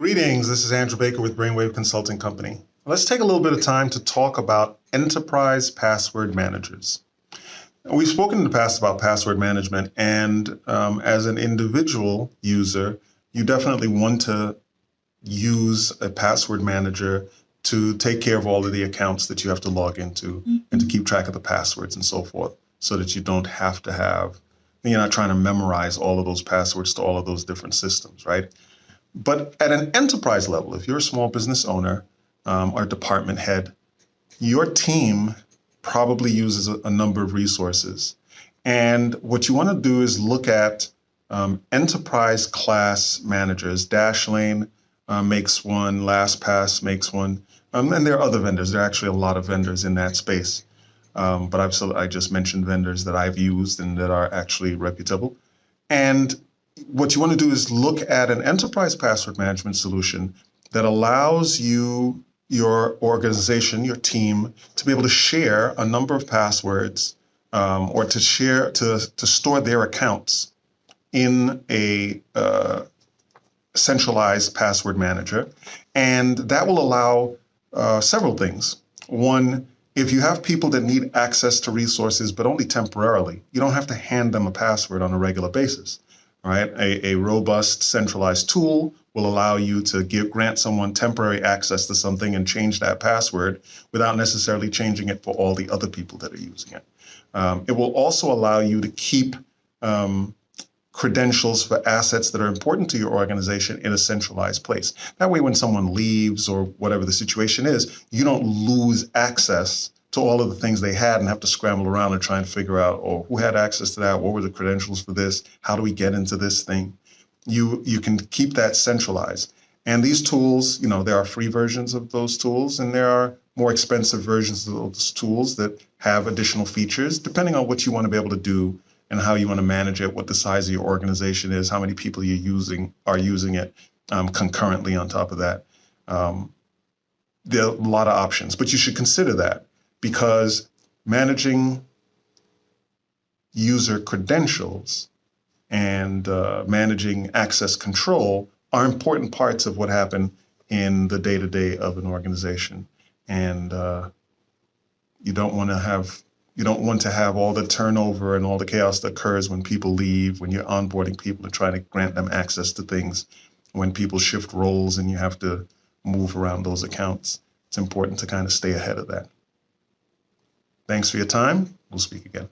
Greetings, this is Andrew Baker with Brainwave Consulting Company. Let's take a little bit of time to talk about enterprise password managers. We've spoken in the past about password management, and as an individual user, you definitely want to use a password manager to take care of all of the accounts that you have to log into and to keep track of the passwords and so forth, so that you don't have to you're not trying to memorize all of those passwords to all of those different systems, right? But at an enterprise level, if you're a small business owner or department head, your team probably uses a number of resources. And what you want to do is look at enterprise class managers. Dashlane makes one, LastPass makes one, and there are other vendors. There are actually a lot of vendors in that space. But I just mentioned vendors that I've used and that are actually reputable. And what you want to do is look at an enterprise password management solution that allows you, your organization, your team, to be able to share a number of passwords or to store their accounts in a centralized password manager. And that will allow several things. One, if you have people that need access to resources, but only temporarily, you don't have to hand them a password on a regular basis. All right, a robust centralized tool will allow you to grant someone temporary access to something and change that password without necessarily changing it for all the other people that are using it. It will also allow you to keep credentials for assets that are important to your organization in a centralized place. That way, when someone leaves or whatever the situation is, you don't lose access to all of the things they had and have to scramble around and try and figure out, who had access to that? What were the credentials for this? How do we get into this thing? You can keep that centralized. And these tools, there are free versions of those tools, and there are more expensive versions of those tools that have additional features, depending on what you want to be able to do and how you want to manage it, what the size of your organization is, how many people are using it concurrently on top of that. There are a lot of options, but you should consider that, because managing user credentials and managing access control are important parts of what happen in the day-to-day of an organization. And you don't want to have all the turnover and all the chaos that occurs when people leave, when you're onboarding people and trying to grant them access to things, when people shift roles and you have to move around those accounts. It's important to kind of stay ahead of that. Thanks for your time. We'll speak again.